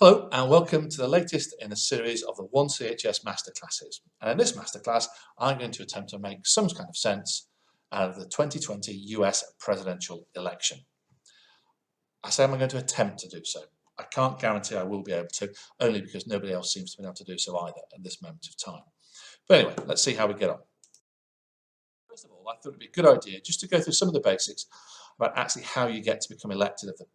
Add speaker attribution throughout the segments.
Speaker 1: Hello and welcome to the latest in a series of the CHS Masterclasses. And in this masterclass, I'm going to attempt to make some kind of sense out of the 2020 US presidential election. I say I'm going to attempt to do so. I can't guarantee I will be able to, only because nobody else seems to be able to do so either at this moment of time. But anyway, let's see how we get on. First of all, I thought it'd be a good idea just to go through some of the basics about actually how you get to become elected as the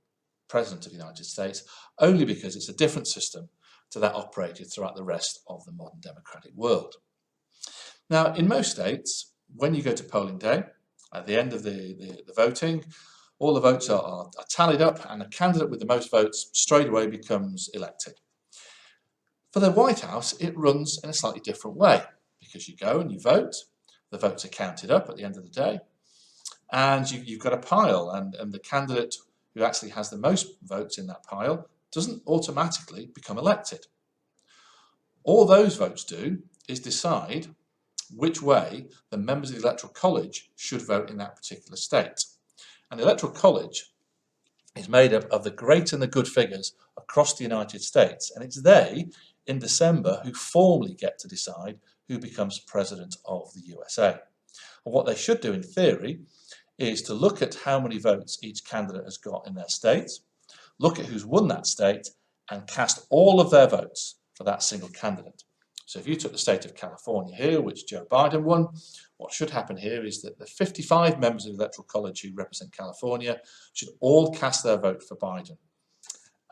Speaker 1: President of the United States, only because it's a different system to that operated throughout the rest of the modern democratic world. Now, in most states, when you go to polling day, at the end of the voting, all the votes are tallied up and the candidate with the most votes straight away becomes elected. For the White House, it runs in a slightly different way because you go and you vote, the votes are counted up at the end of the day, and you've got a pile, and the candidate who actually has the most votes in that pile doesn't automatically become elected. All those votes do is decide which way the members of the Electoral College should vote in that particular state. And the Electoral College is made up of the great and the good figures across the United States, and it's they, in December, who formally get to decide who becomes President of the USA. And what they should do, in theory, is to look at how many votes each candidate has got in their state, look at who's won that state, and cast all of their votes for that single candidate. So if you took the state of California here, which Joe Biden won, what should happen here is that the 55 members of the Electoral College who represent California should all cast their vote for Biden.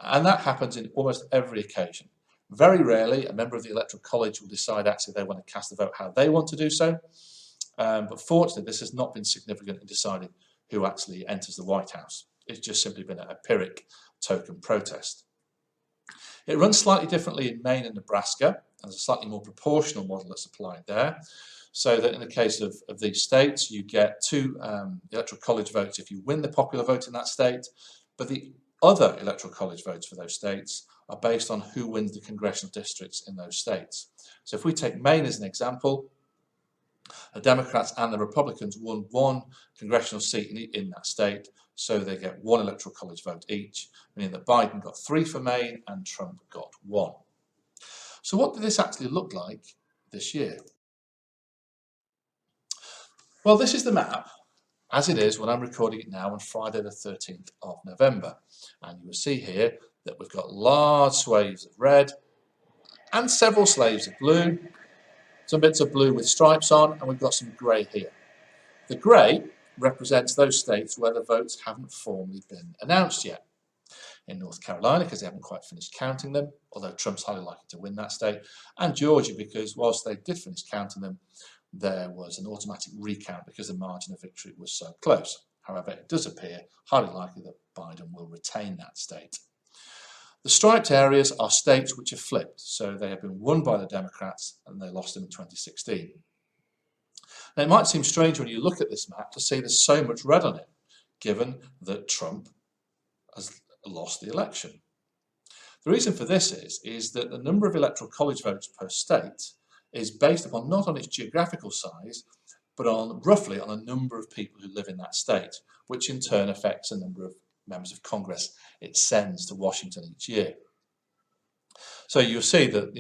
Speaker 1: And that happens in almost every occasion. Very rarely, a member of the Electoral College will decide actually they want to cast the vote how they want to do so. But fortunately, this has not been significant in deciding who actually enters the White House. It's just simply been a Pyrrhic token protest. It runs slightly differently in Maine and Nebraska, and there's a slightly more proportional model that's applied there. So that in the case of these states, you get two Electoral College votes if you win the popular vote in that state, but the other Electoral College votes for those states are based on who wins the congressional districts in those states. So if we take Maine as an example, the Democrats and the Republicans won one congressional seat in that state, so they get one Electoral College vote each, meaning that Biden got 3 for Maine and Trump got 1. So what did this actually look like this year? Well, this is the map as it is when I'm recording it now on Friday the 13th of November. And you will see here that we've got large swathes of red and several swathes of blue, some bits of blue with stripes on, and we've got some grey here. The grey represents those states where the votes haven't formally been announced yet. In North Carolina, because they haven't quite finished counting them, although Trump's highly likely to win that state, and Georgia, because whilst they did finish counting them, there was an automatic recount because the margin of victory was so close. However, it does appear highly likely that Biden will retain that state. The striped areas are states which have flipped, so they have been won by the Democrats and they lost them in 2016. Now, it might seem strange when you look at this map to see there's so much red on it, given that Trump has lost the election. The reason for this is that the number of Electoral College votes per state is based upon not on its geographical size, but roughly on the number of people who live in that state, which in turn affects the number of members of Congress it sends to Washington each year. So you'll see that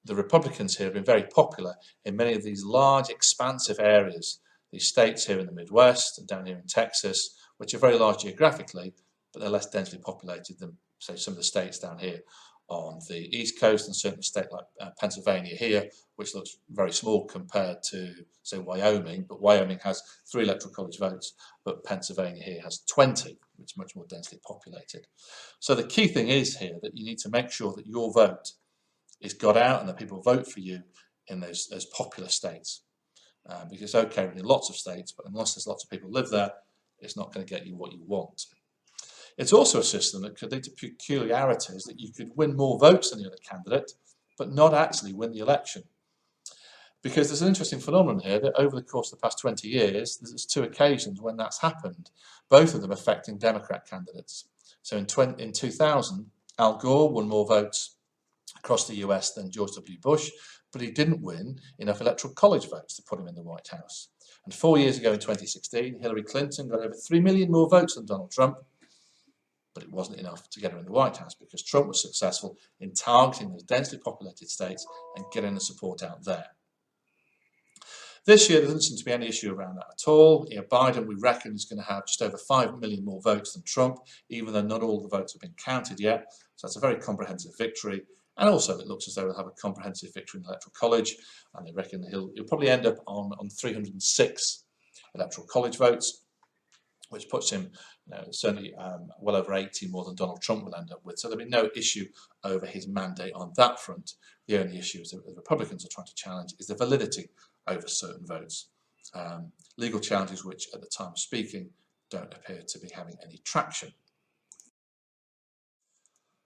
Speaker 1: the Republicans here have been very popular in many of these large, expansive areas, these states here in the Midwest and down here in Texas, which are very large geographically, but they're less densely populated than, say, some of the states down here on the East Coast, and certainly a state like Pennsylvania here, which looks very small compared to, say, Wyoming, but Wyoming has 3 Electoral College votes, but Pennsylvania here has 20, which is much more densely populated. So the key thing is here that you need to make sure that your vote is got out and that people vote for you in those popular states. Because, okay, we're in lots of states, but unless there's lots of people live there, it's not going to get you what you want. It's also a system that could lead to peculiarities that you could win more votes than the other candidate, but not actually win the election. Because there's an interesting phenomenon here that over the course of the past 20 years, there's 2 occasions when that's happened, both of them affecting Democrat candidates. So in 2000, Al Gore won more votes across the US than George W. Bush, but he didn't win enough Electoral College votes to put him in the White House. And 4 years ago in 2016, Hillary Clinton got over 3 million more votes than Donald Trump, but it wasn't enough to get her in the White House because Trump was successful in targeting those densely populated states and getting the support out there. This year, there doesn't seem to be any issue around that at all. Biden, we reckon, is going to have just over 5 million more votes than Trump, even though not all the votes have been counted yet. So that's a very comprehensive victory. And also, it looks as though he'll have a comprehensive victory in the Electoral College, and they reckon he'll probably end up on 306 Electoral College votes, which puts him certainly well over 80 more than Donald Trump will end up with. So there'll be no issue over his mandate on that front. The only issue is that the Republicans are trying to challenge is the validity over certain votes. Legal challenges which, at the time of speaking, don't appear to be having any traction.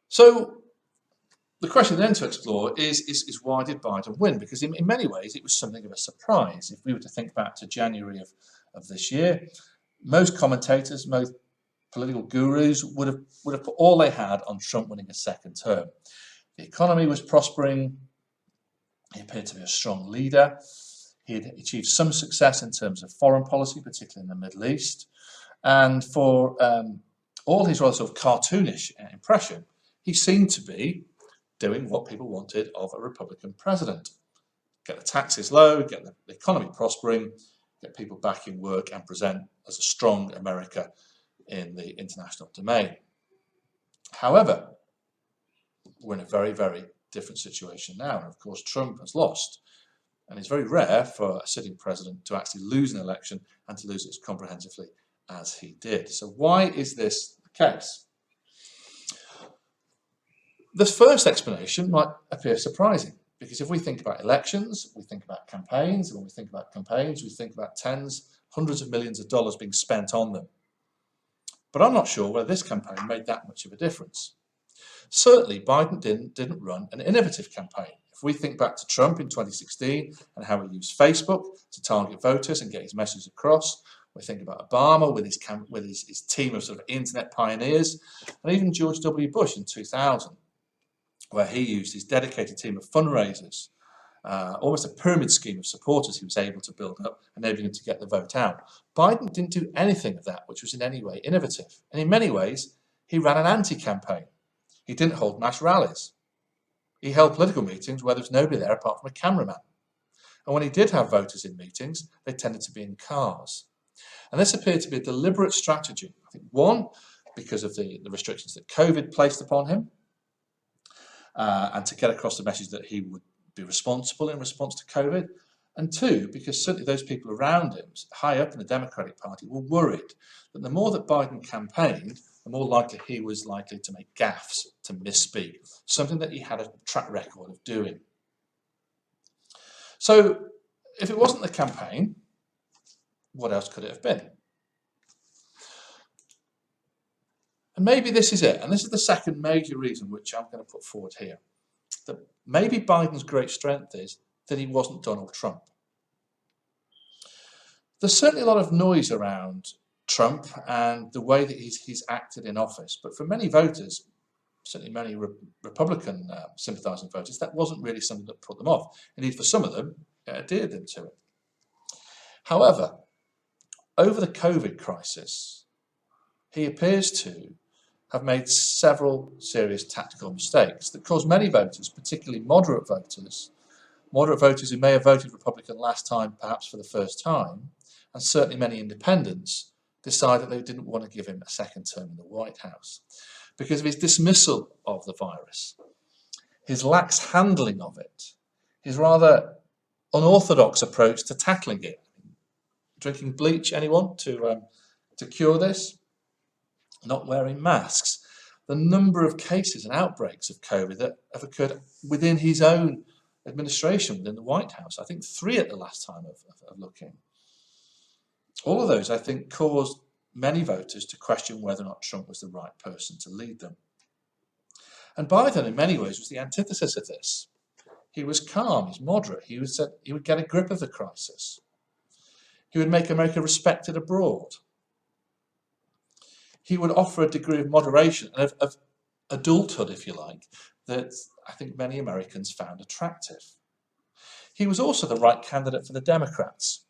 Speaker 1: So the question then to explore is why did Biden win? Because in many ways it was something of a surprise. If we were to think back to January of this year, most commentators, most political gurus would have put all they had on Trump winning a second term. The economy was prospering. He appeared to be a strong leader. He had achieved some success in terms of foreign policy, particularly in the Middle East. And for all his rather sort of cartoonish impression, he seemed to be doing what people wanted of a Republican president. Get the taxes low, get the economy prospering, get people back in work and present as a strong America in the international domain. However, we're in a very, very different situation now. And of course, Trump has lost. And it's very rare for a sitting president to actually lose an election and to lose it as comprehensively as he did. So why is this the case? The first explanation might appear surprising, because if we think about elections, we think about campaigns, and when we think about campaigns, we think about tens, hundreds of millions of dollars being spent on them. But I'm not sure whether this campaign made that much of a difference. Certainly, Biden didn't run an innovative campaign. If we think back to Trump in 2016 and how he used Facebook to target voters and get his message across, we think about Obama with his team of sort of internet pioneers, and even George W. Bush in 2000, where he used his dedicated team of fundraisers, almost a pyramid scheme of supporters he was able to build up, enabling him to get the vote out. Biden didn't do anything of that which was in any way innovative. And in many ways, he ran an anti-campaign. He didn't hold mass rallies. He held political meetings where there was nobody there apart from a cameraman. And when he did have voters in meetings, they tended to be in cars. And this appeared to be a deliberate strategy. I think, one, because of the restrictions that COVID placed upon him, and to get across the message that he would be responsible in response to COVID. And two, because certainly those people around him, high up in the Democratic Party, were worried that the more that Biden campaigned, the more likely he was likely to make gaffes, to misspeak, something that he had a track record of doing. So if it wasn't the campaign, what else could it have been? And maybe this is it, and this is the second major reason which I'm going to put forward here, that maybe Biden's great strength is that he wasn't Donald Trump. There's certainly a lot of noise around Trump and the way that he's acted in office, but for many voters, certainly many Republican sympathising voters, that wasn't really something that put them off. Indeed, for some of them, it endeared them to it. However, over the COVID crisis, he appears to have made several serious tactical mistakes that caused many voters, particularly moderate voters who may have voted Republican last time, perhaps for the first time, and certainly many independents, decided they didn't want to give him a second term in the White House because of his dismissal of the virus, his lax handling of it, his rather unorthodox approach to tackling it. Drinking bleach, anyone, to cure this? Not wearing masks. The number of cases and outbreaks of COVID that have occurred within his own administration, within the White House. I think 3 at the last time of looking. All of those, I think, caused many voters to question whether or not Trump was the right person to lead them. And Biden, in many ways, was the antithesis of this. He was calm, he's moderate, he would get a grip of the crisis. He would make America respected abroad. He would offer a degree of moderation and of adulthood, if you like, that I think many Americans found attractive. He was also the right candidate for the Democrats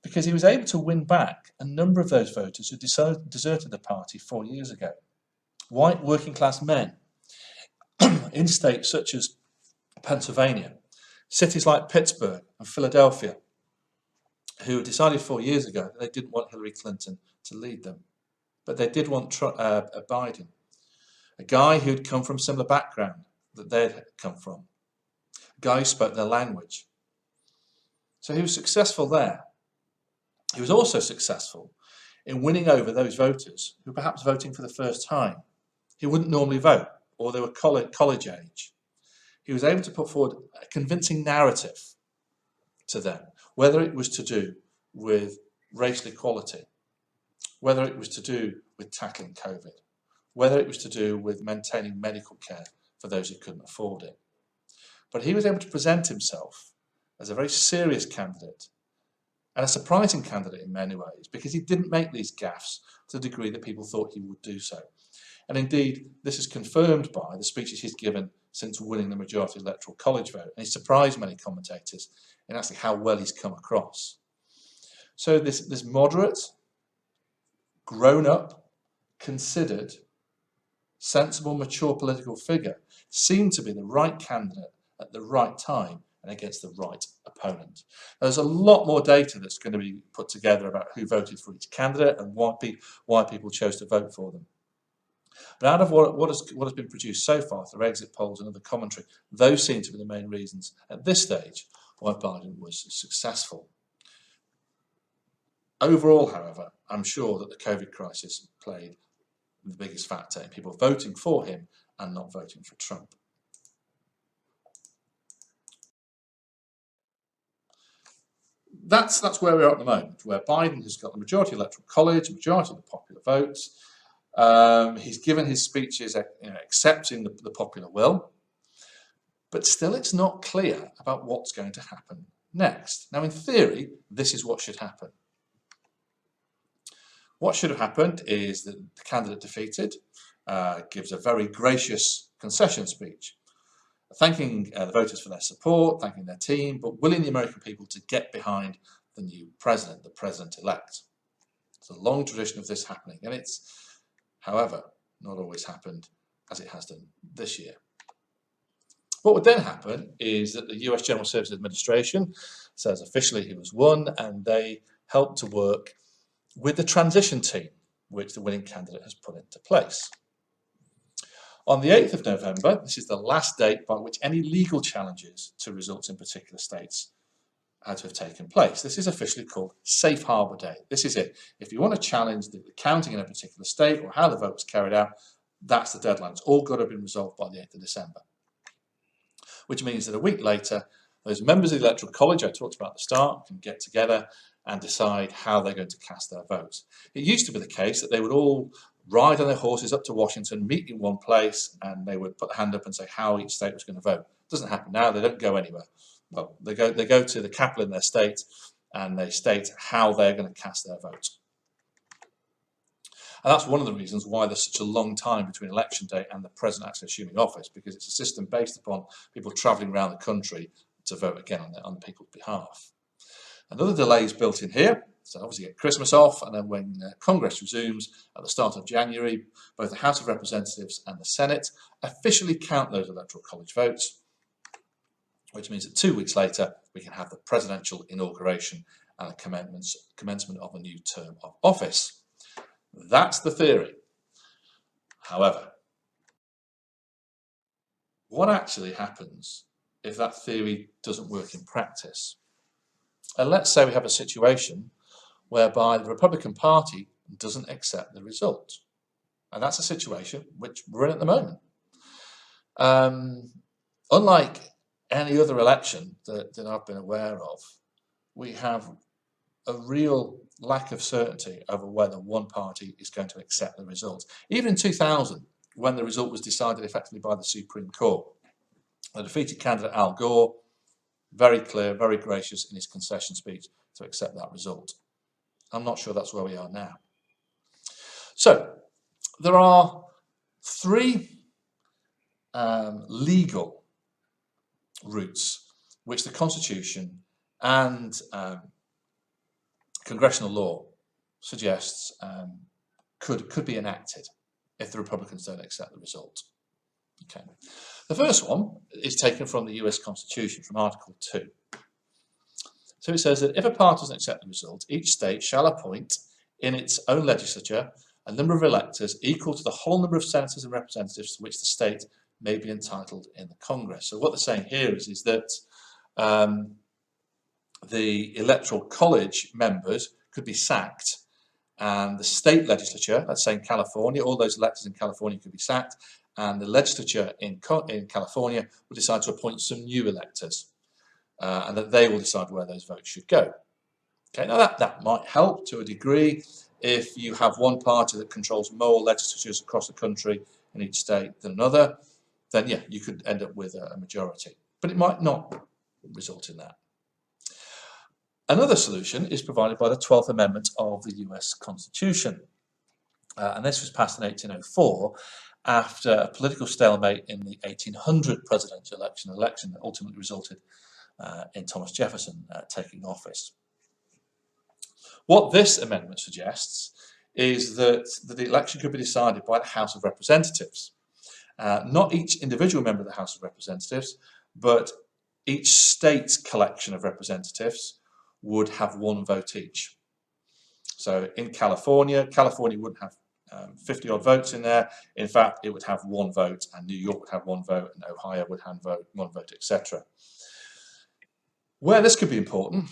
Speaker 1: because he was able to win back a number of those voters who deserted the party 4 years ago. white working class men in states such as Pennsylvania, cities like Pittsburgh and Philadelphia, who decided 4 years ago that they didn't want Hillary Clinton to lead them, but they did want Biden, a guy who'd come from a similar background that they'd come from, a guy who spoke their language. So he was successful there. He was also successful in winning over those voters who were perhaps voting for the first time, who wouldn't normally vote, or they were college age. He was able to put forward a convincing narrative to them, whether it was to do with racial equality, whether it was to do with tackling COVID, whether it was to do with maintaining medical care for those who couldn't afford it. But he was able to present himself as a very serious candidate, and a surprising candidate in many ways, because he didn't make these gaffes to the degree that people thought he would do so. And indeed, this is confirmed by the speeches he's given since winning the majority electoral college vote, and he surprised many commentators in actually how well he's come across. So this moderate, grown-up, considered, sensible, mature political figure seemed to be the right candidate at the right time and against the right opponent. There's a lot more data that's going to be put together about who voted for each candidate and why people chose to vote for them. But out of what has been produced so far through exit polls and other commentary, those seem to be the main reasons at this stage why Biden was successful. Overall, however, I'm sure that the COVID crisis played the biggest factor in people voting for him and not voting for Trump. That's where we are at the moment, where Biden has got the majority electoral college, majority of the popular votes. He's given his speeches, accepting the popular will, but still it's not clear about what's going to happen next. Now, in theory, this is what should happen. What should have happened is that the candidate defeated gives a very gracious concession speech, thanking the voters for their support, thanking their team, but willing the American people to get behind the new president, the president-elect. It's a long tradition of this happening, and it's, however, not always happened as it has done this year. What would then happen is that the US General Services Administration says officially he was won, and they help to work with the transition team, which the winning candidate has put into place. On the 8th of November, this is the last date by which any legal challenges to results in particular states had to have taken place. This is officially called Safe Harbor Day. This is it. If you want to challenge the counting in a particular state or how the vote was carried out, that's the deadline. It's all got to have been resolved by the 8th of December. Which means that a week later, those members of the Electoral College I talked about at the start can get together and decide how they're going to cast their votes. It used to be the case that they would all ride on their horses up to Washington, meet in one place, and they would put their hand up and say how each state was going to vote. It doesn't happen now. They don't go anywhere. Well, they go to the capital in their state and they state how they're going to cast their vote. And that's one of the reasons why there's such a long time between election day and the president actually assuming office, because it's a system based upon people travelling around the country to vote again on the people's behalf. Another delay is built in here. So obviously you get Christmas off, and then when Congress resumes at the start of January, both the House of Representatives and the Senate officially count those electoral college votes, which means that 2 weeks later we can have the presidential inauguration and the commencement of a new term of office. That's the theory. However, what actually happens if that theory doesn't work in practice? And let's say we have a situation whereby the Republican Party doesn't accept the result. And that's a situation which we're in at the moment. Unlike any other election that I've been aware of, we have a real lack of certainty over whether one party is going to accept the result. Even in 2000, when the result was decided effectively by the Supreme Court, the defeated candidate Al Gore, very clear, very gracious in his concession speech to accept that result. I'm not sure that's where we are now. So there are three legal routes which the Constitution and congressional law suggests could be enacted. if the Republicans don't accept the result. Okay. The first one is taken from the US Constitution, from Article 2. So it says that if a party doesn't accept the result, each state shall appoint in its own legislature a number of electors equal to the whole number of senators and representatives to which the state may be entitled in the Congress. So what they're saying here is that the Electoral College members could be sacked, and the state legislature, let's say in California, all those electors in California could be sacked, and the legislature in California will decide to appoint some new electors, and that they will decide where those votes should go. Okay, now that might help to a degree if you have one party that controls more legislatures across the country in each state than another, then yeah, you could end up with a majority. But it might not result in that. Another solution is provided by the 12th Amendment of the US Constitution. And this was passed in 1804 after a political stalemate in the 1800 presidential election that ultimately resulted in Thomas Jefferson taking office. What this amendment suggests is that the election could be decided by the House of Representatives. Not each individual member of the House of Representatives, but each state's collection of representatives would have one vote each. So in California wouldn't have 50 odd votes in there. In fact, it would have one vote, and New York would have one vote, and Ohio would have one vote, etc. Where this could be important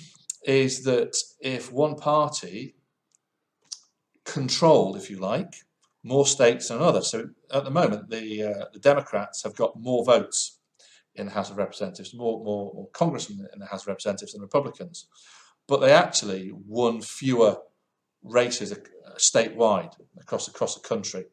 Speaker 1: is that if one party controlled, if you like, more states than others. So at the moment, the Democrats have got more votes in the House of Representatives, more congressmen in the House of Representatives than Republicans. But they actually won fewer races statewide across the country.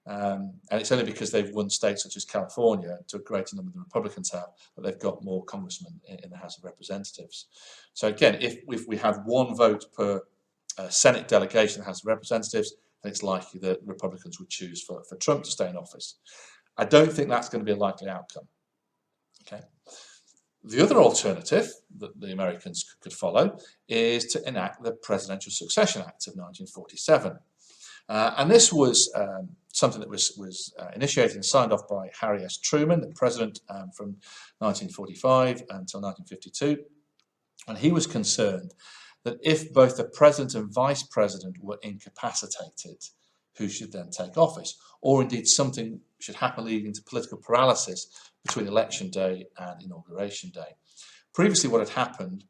Speaker 1: And it's only because they've won states such as California to a greater number than Republicans have that they've got more congressmen in the House of Representatives. So again, if we have one vote per Senate delegation in the House of Representatives, then it's likely that Republicans would choose for Trump to stay in office. I don't think that's going to be a likely outcome. Okay. The other alternative that the Americans could follow is to enact the Presidential Succession Act of 1947. And this was something that was initiated and signed off by Harry S. Truman, the president from 1945 until 1952. And he was concerned that if both the president and vice president were incapacitated, who should then take office? Or indeed something should happen leading to political paralysis between election day and inauguration day. Previously what had happened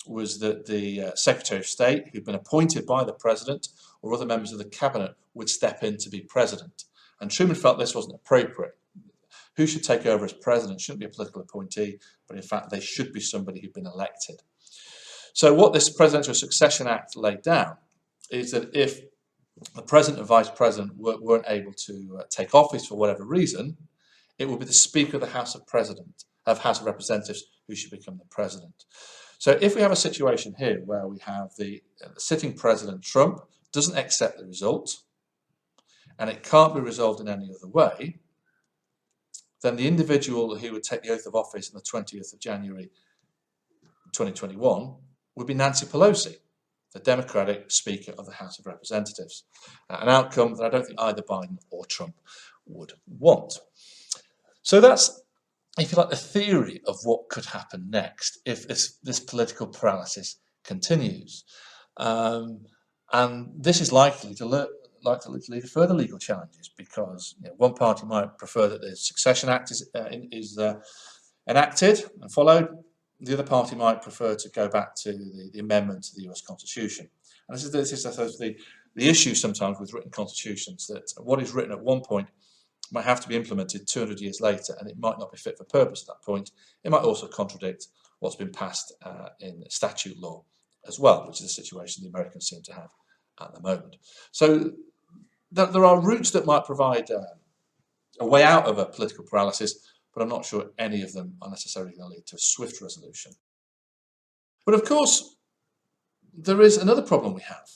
Speaker 1: was that the Secretary of State, who'd been appointed by the president, or other members of the cabinet would step in to be president. And Truman felt this wasn't appropriate. Who should take over as president shouldn't be a political appointee, but in fact they should be somebody who'd been elected. So what this Presidential Succession Act laid down is that if the president and vice president weren't able to take office for whatever reason, it would be the Speaker of the House of Representatives who should become the president. So if we have a situation here where we have the sitting president, Trump, doesn't accept the result, and it can't be resolved in any other way, then the individual who would take the oath of office on the 20th of January 2021 would be Nancy Pelosi, the Democratic Speaker of the House of Representatives. An outcome that I don't think either Biden or Trump would want. So that's, if you like, the theory of what could happen next if this political paralysis continues. And this is likely to lead to further legal challenges because one party might prefer that the Succession Act is enacted and followed. The other party might prefer to go back to the amendment to the US Constitution. And this is I suppose, the issue sometimes with written constitutions, that what is written at one point might have to be implemented 200 years later, and it might not be fit for purpose at that point. It might also contradict what's been passed in statute law as well, which is a situation the Americans seem to have at the moment. So there are routes that might provide a way out of a political paralysis, but I'm not sure any of them are necessarily going to lead to a swift resolution. But of course, there is another problem we have.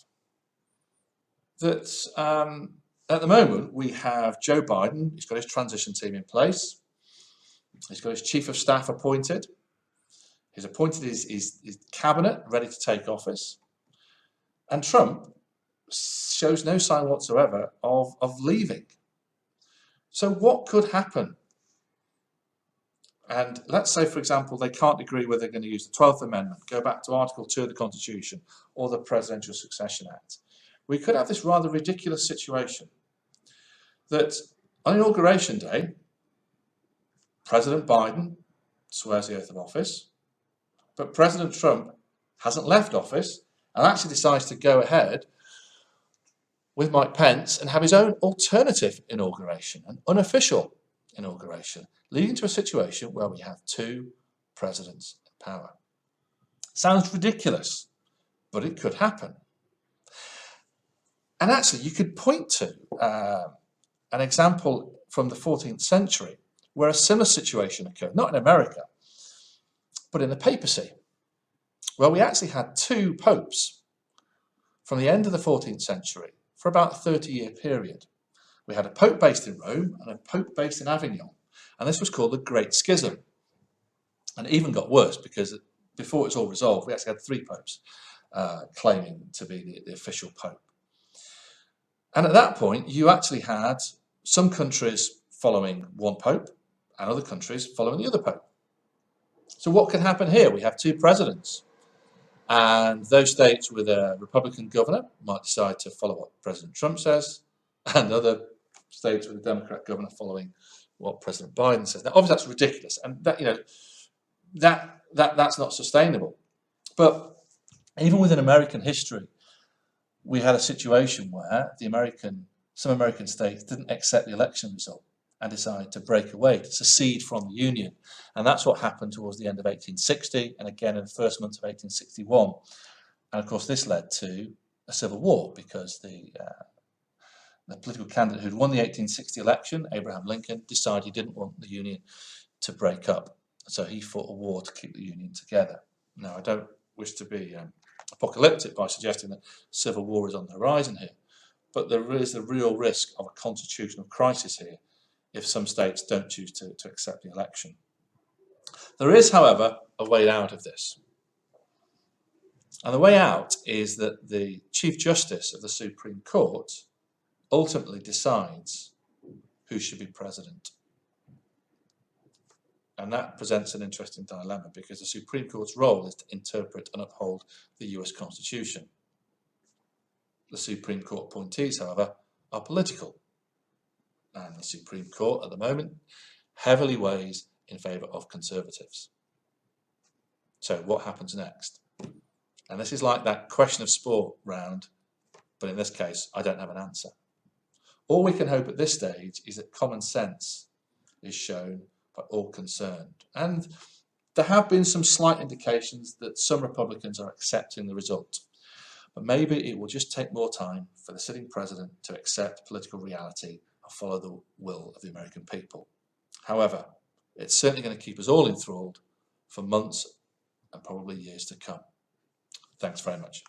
Speaker 1: That at the moment, we have Joe Biden. He's got his transition team in place. He's got his chief of staff appointed. He's appointed his cabinet ready to take office. And Trump shows no sign whatsoever of leaving So what could happen? And let's say, for example, they can't agree whether they're going to use the 12th Amendment, go back to Article 2 of the Constitution, or the Presidential Succession Act. We could have this rather ridiculous situation that on Inauguration Day, President Biden swears the oath of office, but President Trump hasn't left office and actually decides to go ahead with Mike Pence and have his own alternative inauguration, an unofficial inauguration, leading to a situation where we have two presidents in power. Sounds ridiculous, but it could happen. And actually, you could point to an example from the 14th century where a similar situation occurred, not in America, but in the papacy, where we actually had two popes from the end of the 14th century for about a 30-year period. We had a pope based in Rome and a pope based in Avignon, and this was called the Great Schism. And it even got worse because before it was all resolved, we actually had three popes claiming to be the official pope. And at that point, you actually had some countries following one pope and other countries following the other pope. So what can happen here? We have two presidents, and those states with a Republican governor might decide to follow what President Trump says, and other states with a Democrat governor following what President Biden says. Now, obviously, that's ridiculous, and that's not sustainable. But even within American history, we had a situation where some American states didn't accept the election result and decided to break away, to secede from the Union. And that's what happened towards the end of 1860 and again in the first months of 1861. And of course, this led to a civil war because the political candidate who'd won the 1860 election, Abraham Lincoln, decided he didn't want the Union to break up. So he fought a war to keep the Union together. Now, I don't wish to be apocalyptic by suggesting that civil war is on the horizon here, but there is the real risk of a constitutional crisis here if some states don't choose to accept the election. There is, however, a way out of this. And the way out is that the Chief Justice of the Supreme Court ultimately decides who should be president. And that presents an interesting dilemma because the Supreme Court's role is to interpret and uphold the US Constitution. The Supreme Court appointees, however, are political. And the Supreme Court at the moment heavily weighs in favour of conservatives. So what happens next? And this is like that question of sport round, but in this case, I don't have an answer. All we can hope at this stage is that common sense is shown by all concerned. And there have been some slight indications that some Republicans are accepting the result. But maybe it will just take more time for the sitting president to accept political reality and follow the will of the American people. However, it's certainly going to keep us all enthralled for months and probably years to come. Thanks very much.